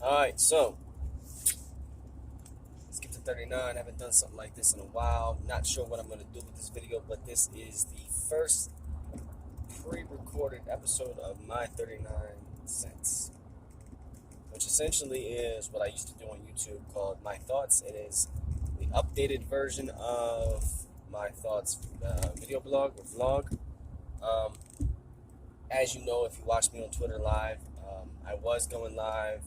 Alright, so let's get to 39. I haven't done something like this in a while. Not sure what I'm going to do with this video, but this is the first pre-recorded episode of my 39 cents, which essentially is what I used to do on YouTube called My Thoughts. It is the updated version of My Thoughts video blog or vlog. As you know, if you watch me on Twitter live, I was going live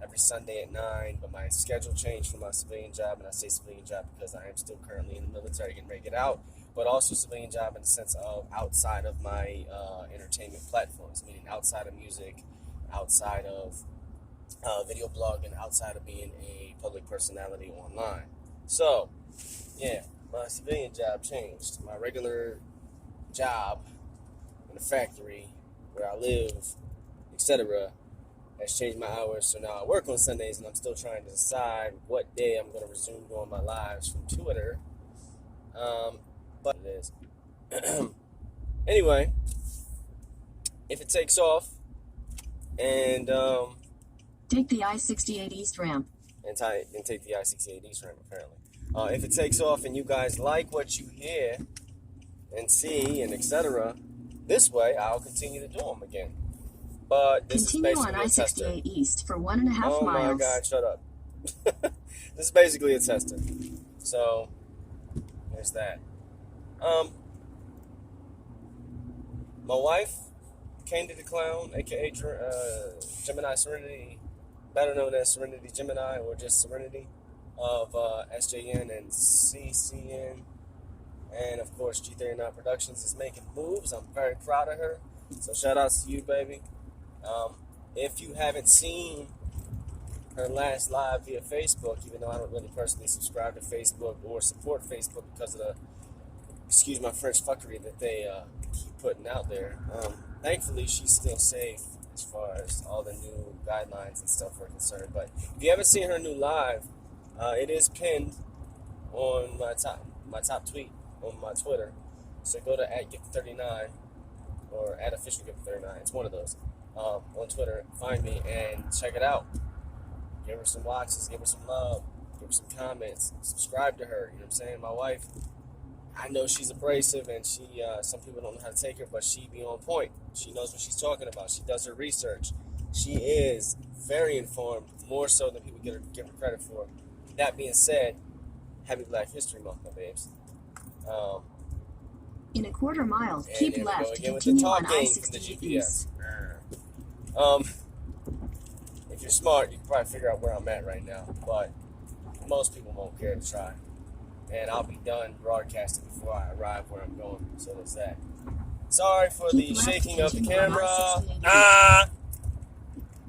every Sunday at 9, but my schedule changed for my civilian job, and I say civilian job because I am still currently in the military getting ready to get out, but also civilian job in the sense of outside of my entertainment platforms, meaning outside of music, outside of video blogging, outside of being a public personality online. So, yeah, my civilian job changed. My regular job in the factory where I live, etc., has changed my hours. So now I work on Sundays, and I'm still trying to decide what day I'm going to resume doing my lives from Twitter. But it is. Anyway, if it takes off, and take the I-68 East ramp. And take the I-68 East ramp, apparently. If it takes off and you guys like what you hear and see and etc., this way I'll continue to do them again. But this Continue is basically on I-68 East for 1.5 miles. Oh my God, shut up. This is basically a tester. So, there's that. My wife, Candy the Clown, aka Gemini Serenity, better known as Serenity Gemini or just Serenity, of SJN and CCN, and of course G39 Productions, is making moves. I'm very proud of her. So shout outs to you, baby. If you haven't seen her last live via Facebook, even though I don't really personally subscribe to Facebook or support Facebook because of the, excuse my French, fuckery that they keep putting out there, thankfully she's still safe as far as all the new guidelines and stuff are concerned. But if you haven't seen her new live, it is pinned on my top tweet on my Twitter. So go to @GIFTED39 or @OfficialGift39. It's one of those. On Twitter, find me and check it out. Give her some watches, give her some love, give her some comments, subscribe to her. You know what I'm saying? My wife, I know she's abrasive and she, some people don't know how to take her, but she be on point. She knows what she's talking about. She does her research. She is very informed, more so than people give her credit for. That being said, happy Black History Month, my babes. In a quarter mile, keep left to with the continue on talking from the I-68 GPS. East. If you're smart, you can probably figure out where I'm at right now, but most people won't care to try. And I'll be done broadcasting before I arrive where I'm going, so there's that. Sorry for the shaking of the camera.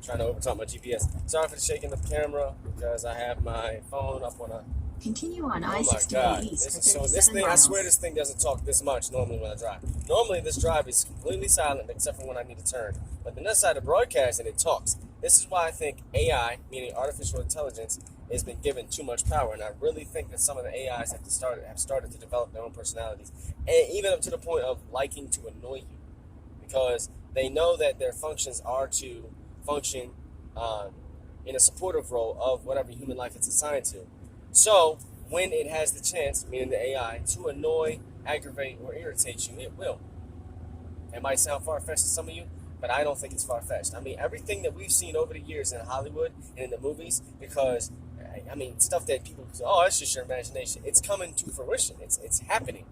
Trying to overtalk my GPS. Sorry for the shaking of the camera, because I have my phone up on a... Continue on Oh my I-68 God! East for This 37 thing, miles. I swear, this thing doesn't talk this much normally when I drive. Normally, this drive is completely silent except for when I need to turn. But the next side of broadcasting, it talks. This is why I think AI, meaning artificial intelligence, has been given too much power, and I really think that some of the AIs have started to develop their own personalities, and even up to the point of liking to annoy you, because they know that their functions are to function in a supportive role of whatever human life it's assigned to. So, when it has the chance, meaning the AI, to annoy, aggravate, or irritate you, it will. It might sound far-fetched to some of you, but I don't think it's far-fetched. I mean, everything that we've seen over the years in Hollywood and in the movies, because, I mean, stuff that people say, oh, that's just your imagination. It's coming to fruition. It's happening.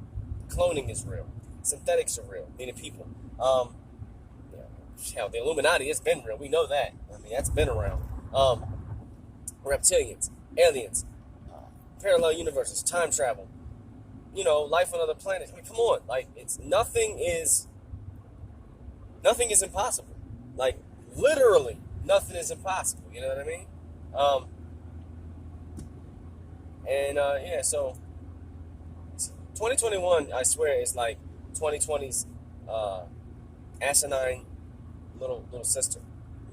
Cloning is real. Synthetics are real, meaning people. Hell, the Illuminati, it's been real. We know that. I mean, that's been around. Reptilians, aliens, parallel universes, time travel, life on other planets. I mean, come on, like, nothing is impossible. Like, literally, nothing is impossible. You know what I mean? So 2021, I swear, is like 2020's asinine little sister.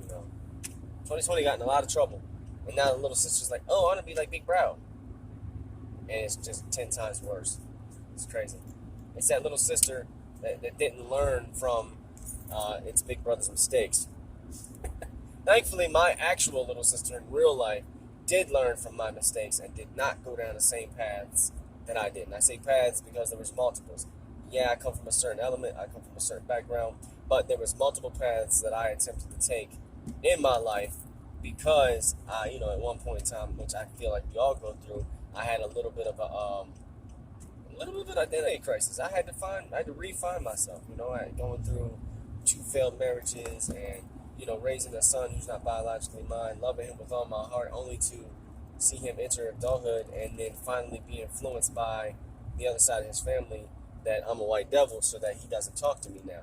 2020 got in a lot of trouble, and now the little sister's like, oh, I want to be like Big Bro. And it's just 10 times worse. It's crazy. It's that little sister that didn't learn from its big brother's mistakes. Thankfully, my actual little sister in real life did learn from my mistakes and did not go down the same paths that I did. And I say paths because there was multiples. Yeah, I come from a certain element, I come from a certain background, but there was multiple paths that I attempted to take in my life because at one point in time, which I feel like we all go through, I had a little bit of an identity crisis. I had to refine myself. I had going through 2 failed marriages and raising a son who's not biologically mine, loving him with all my heart, only to see him enter adulthood and then finally be influenced by the other side of his family that I'm a white devil, so that he doesn't talk to me now.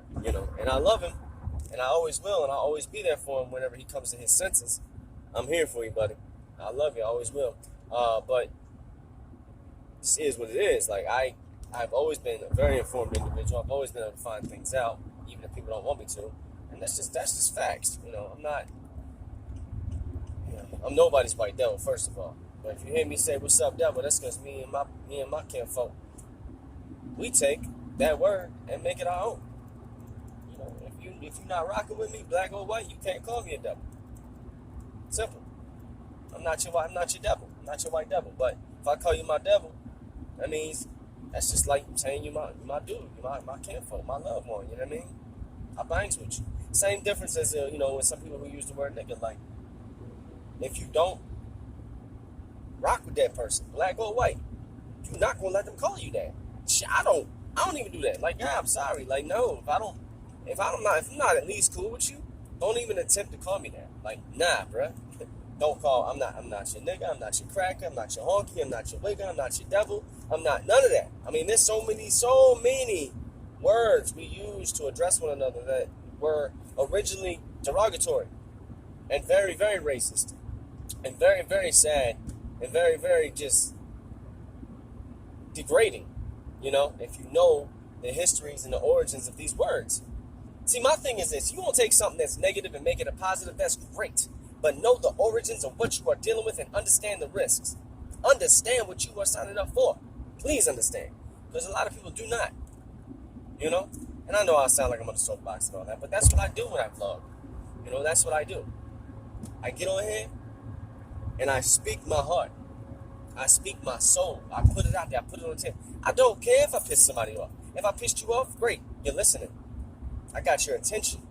And I love him, and I always will, and I'll always be there for him whenever he comes to his senses. I'm here for you, buddy. I love you. I always will. But this is what it is. Like I've always been a very informed individual. I've always been able to find things out, even if people don't want me to. And that's just facts. I'm nobody's white devil, first of all. But if you hear me say "What's up, devil?" that's because me and my kinfolk, we take that word and make it our own. If you're not rocking with me, black or white, you can't call me a devil. Simple. I'm not your devil. I'm not your white devil. But if I call you my devil, that means that's just like saying you my dude, you my kinfolk, my loved one. You know what I mean? I bangs with you. Same difference as with some people who use the word nigga. Like, if you don't rock with that person, black or white, you're not gonna let them call you that. Shit, I don't even do that. Like, yeah, I'm sorry. Like, no, if I'm not at least cool with you, don't even attempt to call me that. Like, nah, bruh. Don't call. I'm not your nigga. I'm not your cracker. I'm not your honky. I'm not your wigger. I'm not your devil. I'm not none of that. I mean, there's so many words we use to address one another that were originally derogatory and very, very racist and very, very sad and very, very just degrading. If you know the histories and the origins of these words. See, my thing is this: you won't take something that's negative and make it a positive. That's great. But know the origins of what you are dealing with and understand the risks. Understand what you are signing up for. Please understand. Because a lot of people do not. And I know I sound like I'm on the soapbox and all that, but that's what I do when I vlog. That's what I do. I get on here and I speak my heart. I speak my soul. I put it out there. I put it on the table. I don't care if I piss somebody off. If I pissed you off, great. You're listening. I got your attention.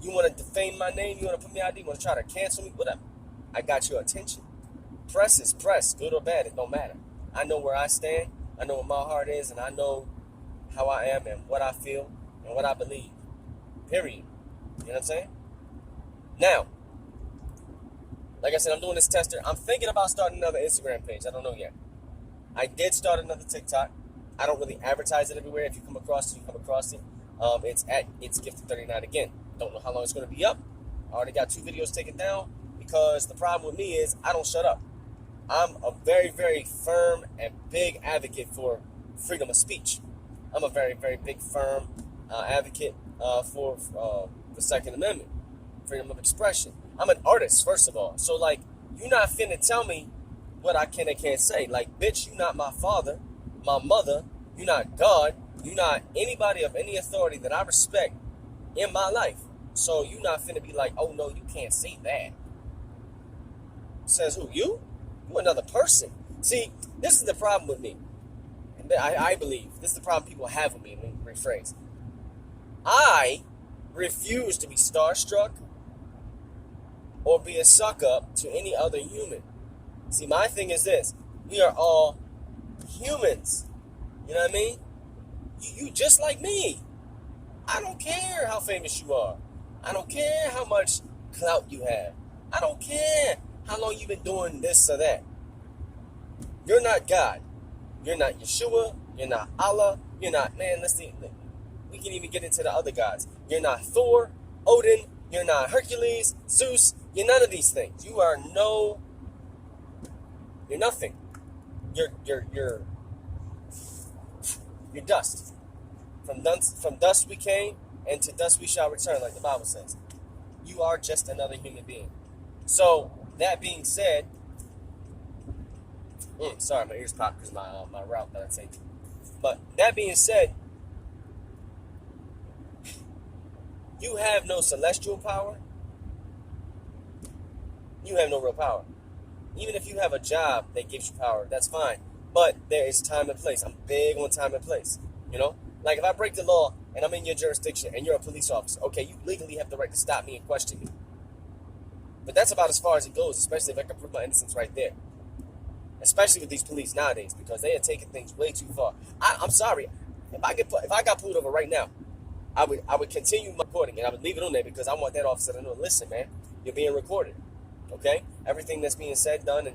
You want to defame my name? You want to put me out there? You want to try to cancel me? Whatever. I got your attention. Press is press, good or bad, it don't matter. I know where I stand. I know what my heart is, and I know how I am and what I feel and what I believe. Period. You know what I'm saying? Now, like I said, I'm doing this tester. I'm thinking about starting another Instagram page. I don't know yet. I did start another TikTok. I don't really advertise it everywhere. If you come across it, you come across it. It's GIFTED39 again. Don't know how long it's going to be up. I already got 2 videos taken down because the problem with me is I don't shut up. I'm a very, very firm and big advocate for freedom of speech. I'm a very, very big, firm advocate for the Second Amendment, freedom of expression. I'm an artist, first of all. So, like, you're not finna tell me what I can and can't say. Like, bitch, you're not my father, my mother. You're not God. You're not anybody of any authority that I respect in my life. So you're not finna be like, oh no, you can't say that. Says who? You? You another person. See, this is the problem with me. And I believe this is the problem people have with me. Let me rephrase. I refuse to be starstruck or be a suck up to any other human. See, my thing is this: we are all humans. You know what I mean? You just like me. I don't care how famous you are. I don't care how much clout you have. I don't care how long you've been doing this or that. You're not God. You're not Yeshua. You're not Allah. You're not, man, we can even get into the other gods. You're not Thor, Odin. You're not Hercules, Zeus. You're none of these things. You're nothing. You're dust. From dust we came, and to dust we shall return, like the Bible says. You are just another human being. So, that being said, sorry, my ears popped because my route that I take. But that being said, you have no celestial power. you have no real power. Even if you have a job that gives you power, that's fine. But there is time and place. I'm big on time and place. You know? Like if I break the law and I'm in your jurisdiction and you're a police officer, okay, you legally have the right to stop me and question me. But that's about as far as it goes, especially if I can prove my innocence right there. Especially with these police nowadays, because they are taking things way too far. I'm sorry. If I got pulled over right now, I would continue my recording and I would leave it on there because I want that officer to know, listen, man, you're being recorded. Okay? Everything that's being said, done,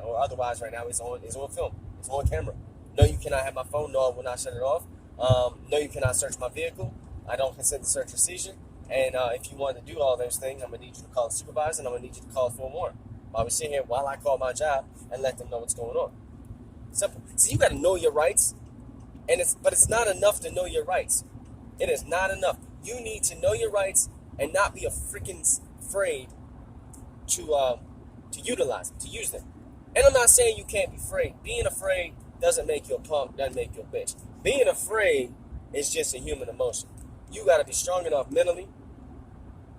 or otherwise right now is on film. It's on camera. No, you cannot have my phone. No, I will not shut it off. No, you cannot search my vehicle. I don't consent to search or seizure. And if you want to do all those things, I'm going to need you to call the supervisor and I'm going to need you to call for more. While we sit here, while I call my job and let them know what's going on. Simple. So you got to know your rights, but it's not enough to know your rights. It is not enough. You need to know your rights and not be a freaking afraid to utilize them, to use them. And I'm not saying you can't be afraid. Being afraid doesn't make you a punk, doesn't make you a bitch. Being afraid is just a human emotion. You got to be strong enough mentally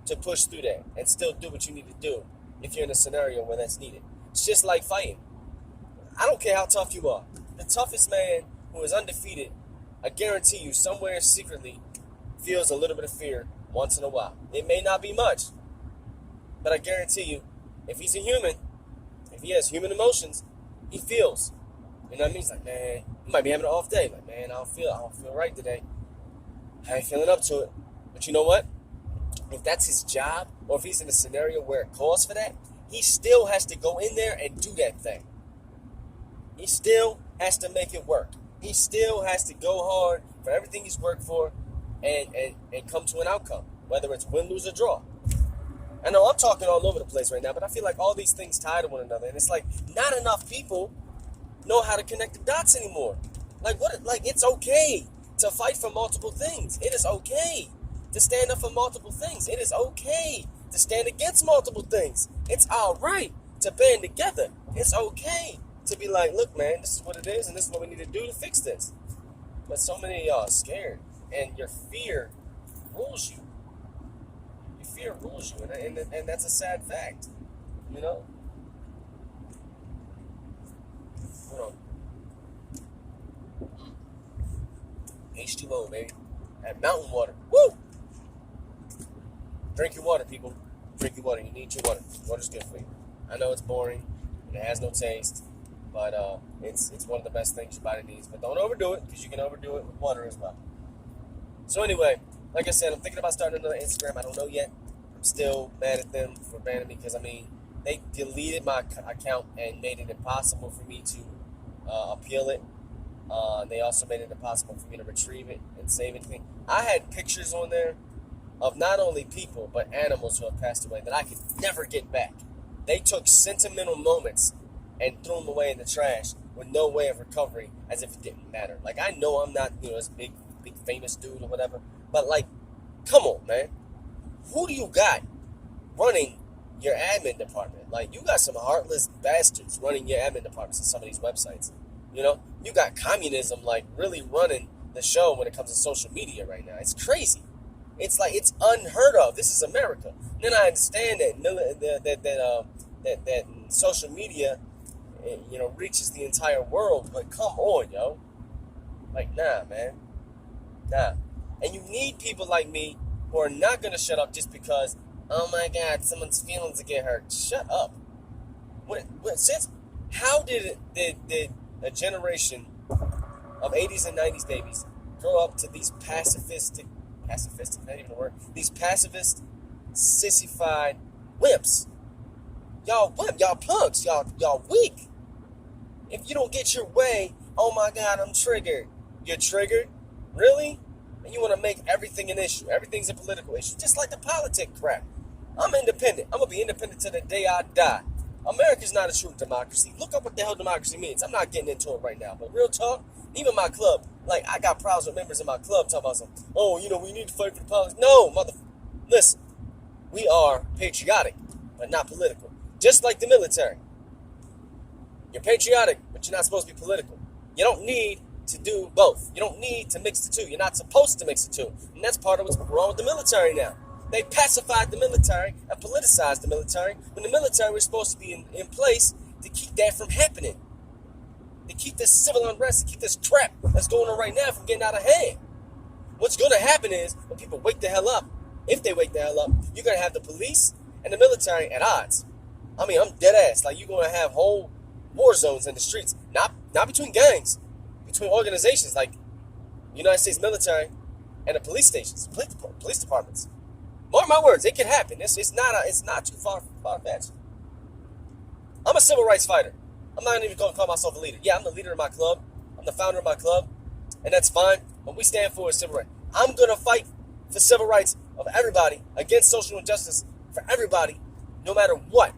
to push through that and still do what you need to do if you're in a scenario where that's needed. It's just like fighting. I don't care how tough you are. The toughest man who is undefeated, I guarantee you, somewhere secretly feels a little bit of fear once in a while. It may not be much, but I guarantee you, if he's a human, if he has human emotions, he feels. You know what I mean? He's like, man, he might be having an off day. Like, man, I don't feel right today. I ain't feeling up to it. But you know what? If that's his job, or if he's in a scenario where it calls for that, he still has to go in there and do that thing. He still has to make it work. He still has to go hard for everything he's worked for and come to an outcome, whether it's win, lose, or draw. I know I'm talking all over the place right now, but I feel like all these things tie to one another, and it's like not enough people know how to connect the dots anymore. Like it's okay to fight for multiple things. It is okay to stand up for multiple things. It is okay to stand against multiple things. It's all right to band together. It's okay to be like, look, man, this is what it is, and this is what we need to do to fix this. But so many of y'all are scared, and your fear rules you. Your fear rules you, and that's a sad fact, you know? Hold on. H2O, baby. And mountain water. Woo! Drink your water, people. Drink your water. You need your water. Water's good for you. I know it's boring, and it has no taste, but it's one of the best things your body needs. But don't overdo it, because you can overdo it with water as well. So anyway, like I said, I'm thinking about starting another Instagram. I don't know yet. I'm still mad at them for banning me, because, I mean, they deleted my account and made it impossible for me to appeal it. They also made it impossible for me to retrieve it and save anything. I had pictures on there of not only people, but animals who have passed away that I could never get back. They took sentimental moments and threw them away in the trash with no way of recovery, as if it didn't matter. Like, I know I'm not, this big famous dude or whatever, but like, come on, man. Who do you got running your admin department? Like, you got some heartless bastards running your admin departments in some of these websites. You know, you got communism like really running the show when it comes to social media right now. It's crazy. It's like it's unheard of. This is America. And then I understand that social media, reaches the entire world. But come on, yo. Like, nah, man. Nah. And you need people like me who are not gonna shut up just because, oh my God, someone's feelings will get hurt. Shut up. How did a generation of 80s and 90s babies grow up to these pacifist, not even a word, these pacifist, sissified wimps? Y'all punks, y'all weak. If you don't get your way, oh my God, I'm triggered. You're triggered? Really? And you want to make everything an issue. Everything's a political issue, just like the politic crap. I'm independent. I'm going to be independent to the day I die. America's not a true democracy. Look up what the hell democracy means. I'm not getting into it right now. But real talk, even my club, like, I got problems with members of my club talking about something. Oh, we need to fight for the politics. No, listen, we are patriotic, but not political. Just like the military. You're patriotic, but you're not supposed to be political. You don't need to do both. You don't need to mix the two. You're not supposed to mix the two. And that's part of what's wrong with the military now. They pacified the military and politicized the military when the military was supposed to be in place to keep that from happening. To keep this civil unrest, to keep this crap that's going on right now from getting out of hand. What's going to happen is when people wake the hell up, if they wake the hell up, you're going to have the police and the military at odds. I mean, I'm dead ass. Like, you're going to have whole war zones in the streets. Not between gangs, between organizations like United States military and the police stations, police departments. Mark my words, it can happen. It's not too far-fetched. I'm a civil rights fighter. I'm not even going to call myself a leader. Yeah, I'm the leader of my club. I'm the founder of my club, and that's fine. What we stand for is civil rights. I'm going to fight for civil rights of everybody, against social injustice for everybody, no matter what.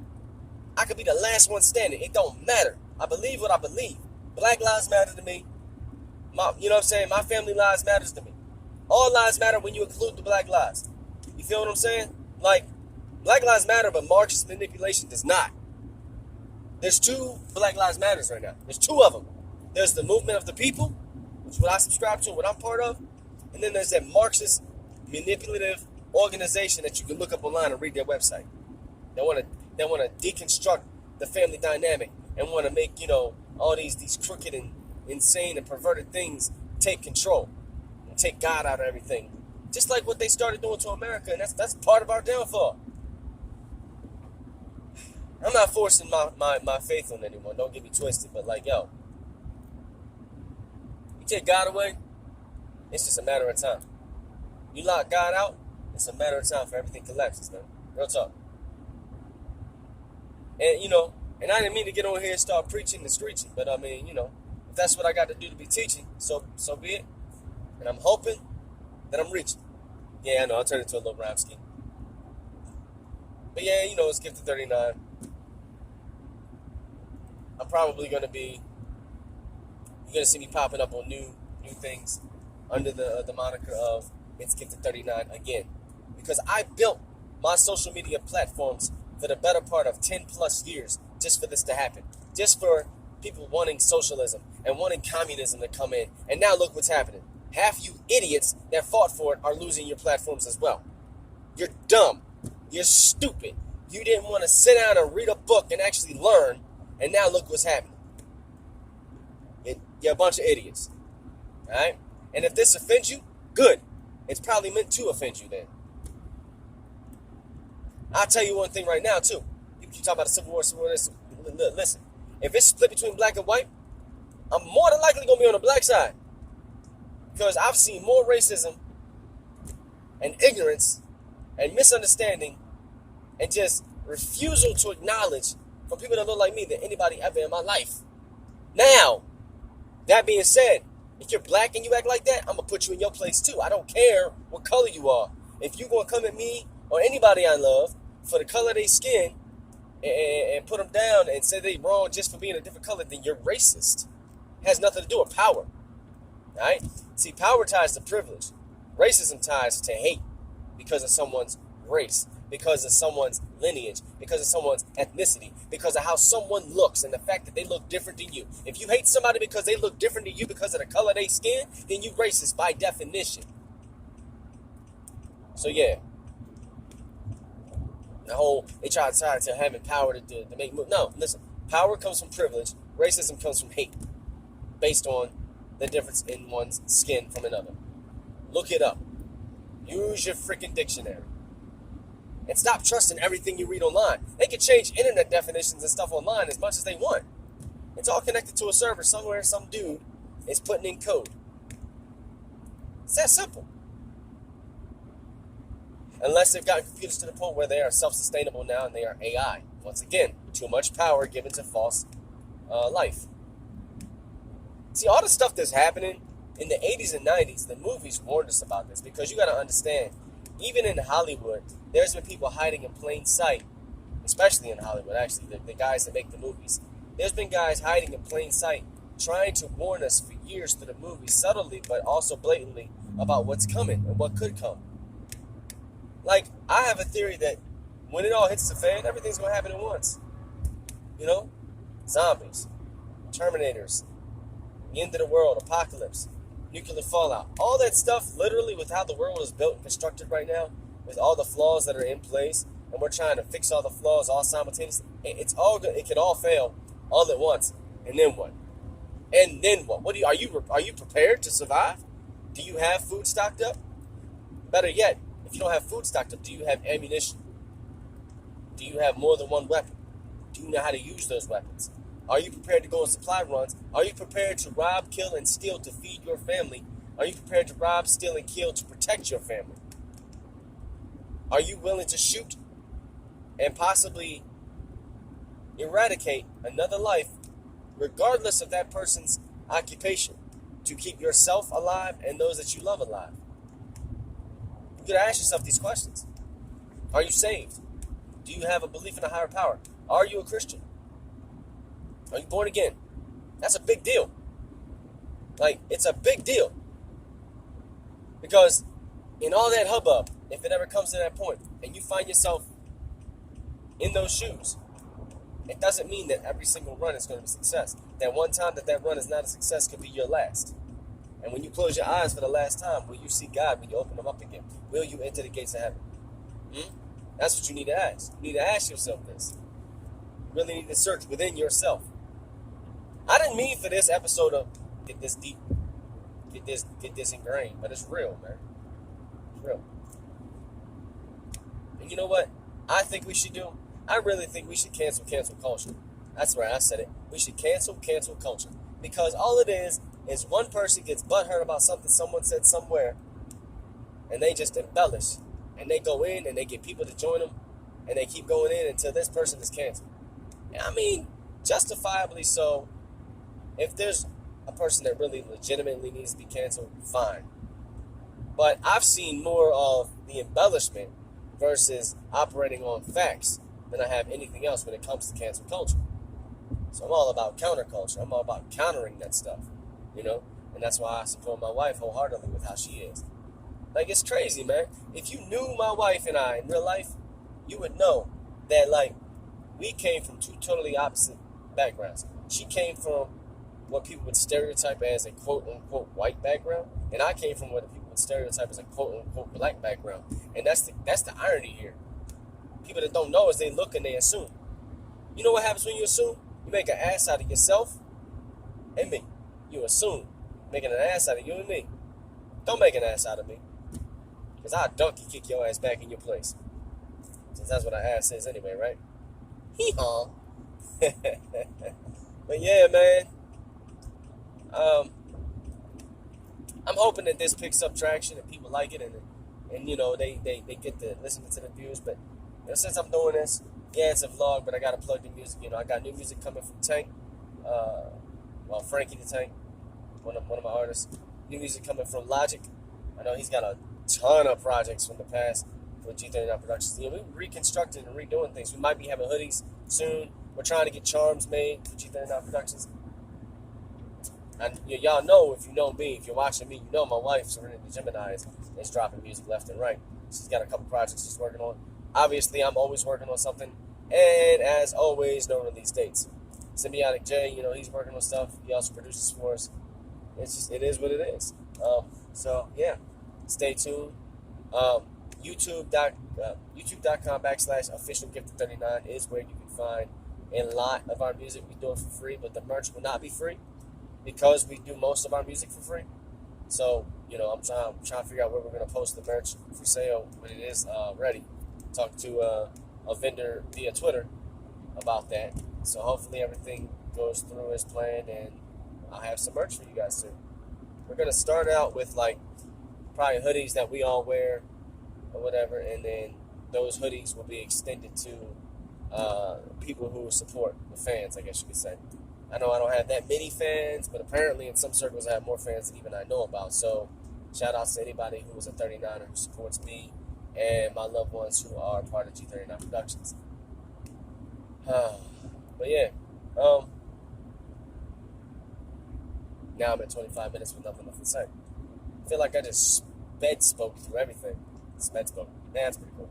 I could be the last one standing. It don't matter. I believe what I believe. Black lives matter to me. You know what I'm saying? My family lives matters to me. All lives matter when you include the black lives. You feel what I'm saying? Like, black lives matter, but Marxist manipulation does not. There's two Black Lives Matters right now. There's two of them. There's the movement of the people, which is what I subscribe to, what I'm part of. And then there's that Marxist manipulative organization that you can look up online and read their website. They want to deconstruct the family dynamic and want to make, all these crooked and insane and perverted things take control and take God out of everything. Just like what they started doing to America, and that's part of our downfall. I'm not forcing my faith on anyone, don't get me twisted, but you take God away, it's just a matter of time. You lock God out, it's a matter of time for everything collapses, man. Real talk. And, and I didn't mean to get on here and start preaching and screeching, but I mean, if that's what I got to do to be teaching, so be it. And I'm hoping that I'm reaching. Yeah, I know, I'll turn it into a little rap scheme. But yeah, it's GIFTED39. I'm probably you're gonna see me popping up on new things under the moniker of It's GIFTED39 again, because I built my social media platforms for the better part of 10 plus years just for this to happen, just for people wanting socialism and wanting communism to come in. And now look what's happening. Half you idiots that fought for it are losing your platforms as well. You're dumb. You're stupid. You didn't want to sit down and read a book and actually learn. And now look what's happening. You're a bunch of idiots. Alright? And if this offends you, good. It's probably meant to offend you then. I'll tell you one thing right now too. You keep talking about the Civil War. Listen, if it's split between black and white, I'm more than likely going to be on the black side. Because I've seen more racism and ignorance and misunderstanding and just refusal to acknowledge from people that look like me than anybody ever in my life. Now, that being said, if you're black and you act like that, I'm going to put you in your place too. I don't care what color you are. If you're going to come at me or anybody I love for the color of their skin and put them down and say they wrong just for being a different color, then you're racist. It has nothing to do with power. Alright? See, power ties to privilege. Racism ties to hate because of someone's race, because of someone's lineage, because of someone's ethnicity, because of how someone looks and the fact that they look different than you. If you hate somebody because they look different than you because of the color of their skin, then you racist by definition. So yeah. The whole, they try to having power to make moves. No, listen. Power comes from privilege. Racism comes from hate. Based on the difference in one's skin from another. Look it up. Use your freaking dictionary. And stop trusting everything you read online. They can change internet definitions and stuff online as much as they want. It's all connected to a server somewhere. Some dude is putting in code. It's that simple. Unless they've gotten computers to the point where they are self-sustainable now and they are AI. Once again, too much power given to false life. See, all the stuff that's happening in the 80s and 90s, the movies warned us about this, because you got to understand, even in Hollywood, there's been people hiding in plain sight, especially in Hollywood, actually, the guys that make the movies. There's been guys hiding in plain sight, trying to warn us for years through the movies, subtly, but also blatantly, about what's coming and what could come. Like, I have a theory that when it all hits the fan, everything's going to happen at once. Zombies, Terminators, the end of the world, apocalypse, nuclear fallout, all that stuff, literally with how the world is built and constructed right now, with all the flaws that are in place, and we're trying to fix all the flaws all simultaneously, it's all good. It could all fail all at once. And then what? And then what? What are you prepared to survive? Do you have food stocked up? Better yet, if you don't have food stocked up, do you have ammunition? Do you have more than one weapon? Do you know how to use those weapons? Are you prepared to go on supply runs? Are you prepared to rob, kill, and steal to feed your family? Are you prepared to rob, steal, and kill to protect your family? Are you willing to shoot and possibly eradicate another life, regardless of that person's occupation, to keep yourself alive and those that you love alive? You gotta ask yourself these questions. Are you saved? Do you have a belief in a higher power? Are you a Christian? Are you born again? That's a big deal. Like, it's a big deal. Because in all that hubbub, if it ever comes to that point, and you find yourself in those shoes, it doesn't mean that every single run is going to be a success. That one time that run is not a success could be your last. And when you close your eyes for the last time, will you see God when you open them up again? Will you enter the gates of heaven? That's what you need to ask. You need to ask yourself this. You really need to search within yourself. I didn't mean for this episode to get this deep, get this ingrained, but it's real, man. It's real. And you know what I think we should do? I really think we should cancel culture. That's right, I said it. We should cancel culture. Because all it is one person gets butthurt about something someone said somewhere, and they just embellish. And they go in and they get people to join them, and they keep going in until this person is canceled. I mean, justifiably so. If there's a person that really legitimately needs to be canceled, fine. But I've seen more of the embellishment versus operating on facts than I have anything else when it comes to cancel culture. So I'm all about counterculture. I'm all about countering that stuff, you know? And that's why I support my wife wholeheartedly with how she is. Like, it's crazy, man. If you knew my wife and I in real life, you would know that, like, we came from two totally opposite backgrounds. She came from what people would stereotype as a quote-unquote white background, and I came from what people would stereotype as a quote-unquote black background. And that's the irony here. People that don't know is they look and they assume. You know what happens when you assume? You make an ass out of yourself and me. You assume. Making an ass out of you and me. Don't make an ass out of me. Because I'll donkey kick your ass back in your place. Since that's what an ass is anyway, right? Hee-haw. But yeah, man. I'm hoping that this picks up traction and people like it, and you know, they get to listen to the views. But you know, since I'm doing this, yeah, it's a vlog, but I gotta plug the music. You know, I got new music coming from Tank. Frankie the Tank, one of my artists. New music coming from Logic. I know he's got a ton of projects from the past with G39 Productions. You know, we're reconstructing and redoing things. We might be having hoodies soon. We're trying to get charms made for G39 Productions. And y'all know, if you know me, if you're watching me, you know my wife, Serenity Gemini, is dropping music left and right. She's got a couple projects she's working on. Obviously, I'm always working on something. And as always, no release dates. Symbiotic J, you know, he's working on stuff. He also produces for us. It is what it is. So, yeah, stay tuned. YouTube.com/official GIFTED39 is where you can find a lot of our music. We do it for free, but the merch will not be free, because we do most of our music for free. So, you know, I'm trying to figure out where we're going to post the merch for sale when it is ready. Talk to a vendor via Twitter about that. So hopefully everything goes through as planned, and I'll have some merch for you guys soon. We're going to start out with, like, probably hoodies that we all wear or whatever, and then those hoodies will be extended to people who support the fans, I guess you could say. I know I don't have that many fans, but apparently in some circles I have more fans than even I know about. So shout out to anybody who is a 39er who supports me and my loved ones who are part of G39 Productions. But yeah, now I'm at 25 minutes with nothing left to say. I feel like I just spoke through everything. Spoke. Man, that's pretty cool.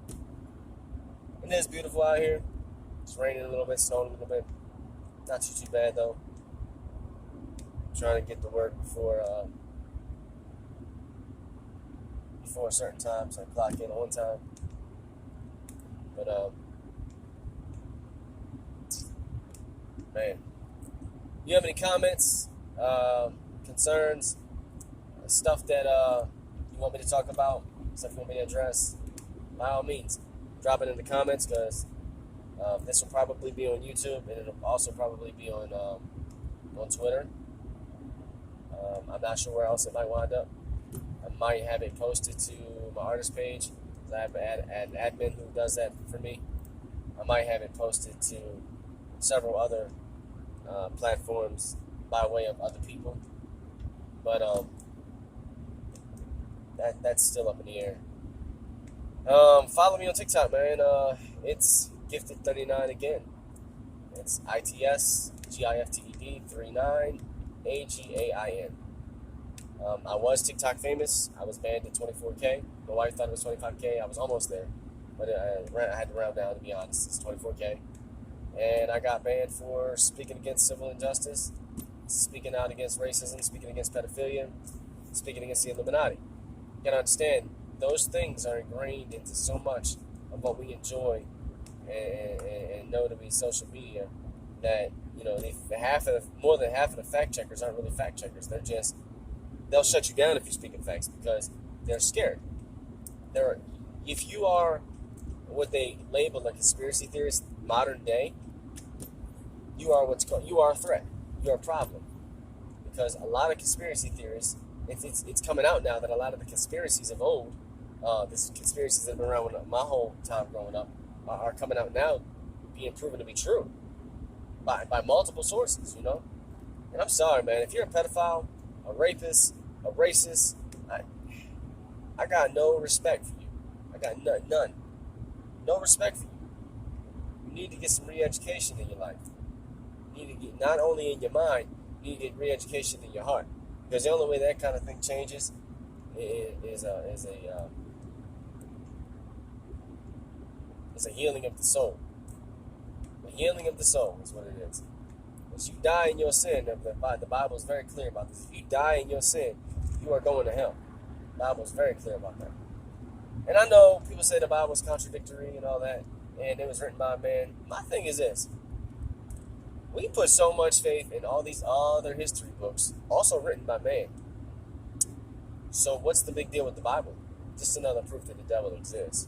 And it's beautiful out here. It's raining a little bit, snowing a little bit. Not too bad though. Trying to get to work before a certain time, so I clock in on time. But man, you have any comments, concerns, stuff that you want me to talk about, stuff you want me to address? By all means, drop it in the comments, because this will probably be on YouTube, and it'll also probably be on Twitter. I'm not sure where else it might wind up. I might have it posted to my artist page. I have an admin who does that for me. I might have it posted to several other platforms by way of other people. But that's still up in the air. Follow me on TikTok, man. It's GIFTED39 again. It's ITS GIFTED 39 AGAIN. I was TikTok famous. I was banned at 24K. My wife thought it was 25K. I was almost there, but I had to round down, to be honest. It's 24K. And I got banned for speaking against civil injustice, speaking out against racism, speaking against pedophilia, speaking against the Illuminati. You gotta understand, those things are ingrained into so much of what we enjoy and know to be social media, that, you know, more than half of the fact checkers aren't really fact checkers. They'll shut you down if you're speaking facts, because they're scared. If you are what they label a conspiracy theorist modern day, you are a threat. You're a problem, because a lot of conspiracy theorists, it's coming out now that a lot of the conspiracies of old, these conspiracies that have been around my whole time growing up, are coming out now, being proven to be true by multiple sources, you know. And I'm sorry, man, if you're a pedophile, a rapist, a racist, I got no respect for you. I got none. No respect for you. You need to get some re-education in your life. You need to get, not only in your mind, you need to get re-education in your heart. Because the only way that kind of thing changes is a healing of the soul. The healing of the soul is what it is. Once you die in your sin, the Bible is very clear about this. If you die in your sin, you are going to hell. The Bible is very clear about that. And I know people say the Bible is contradictory and all that, and it was written by a man. My thing is this. We put so much faith in all these other history books, also written by man. So what's the big deal with the Bible? Just another proof that the devil exists.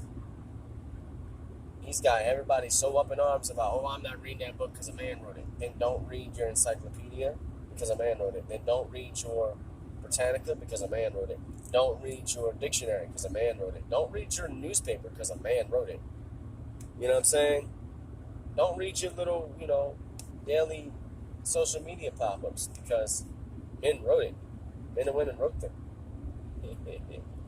He's got everybody so up in arms about, oh, I'm not reading that book because a man wrote it. Then don't read your encyclopedia because a man wrote it. Then don't read your Britannica because a man wrote it. Don't read your dictionary because a man wrote it. Don't read your newspaper because a man wrote it. You know what I'm saying? Don't read your little, daily social media pop-ups because men wrote it. Men and women wrote them. You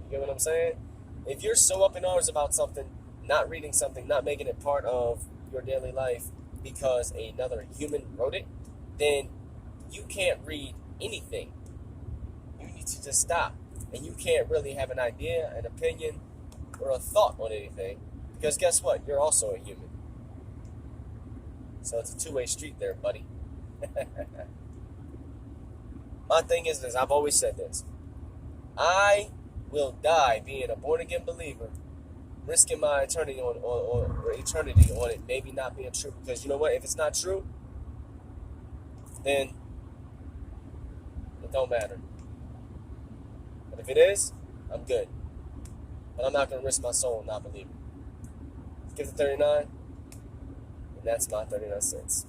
get what I'm saying? If you're so up in arms about something, not reading something, not making it part of your daily life because another human wrote it, then you can't read anything. You need to just stop. And you can't really have an idea, an opinion, or a thought on anything, because guess what? You're also a human. So it's a two-way street there, buddy. My thing is this, I've always said this. I will die being a born-again believer, risking my eternity on it maybe not being true. Because you know what? If it's not true, then it don't matter. But if it is, I'm good. But I'm not going to risk my soul and not believe it. Give it 39, and that's my 39 cents.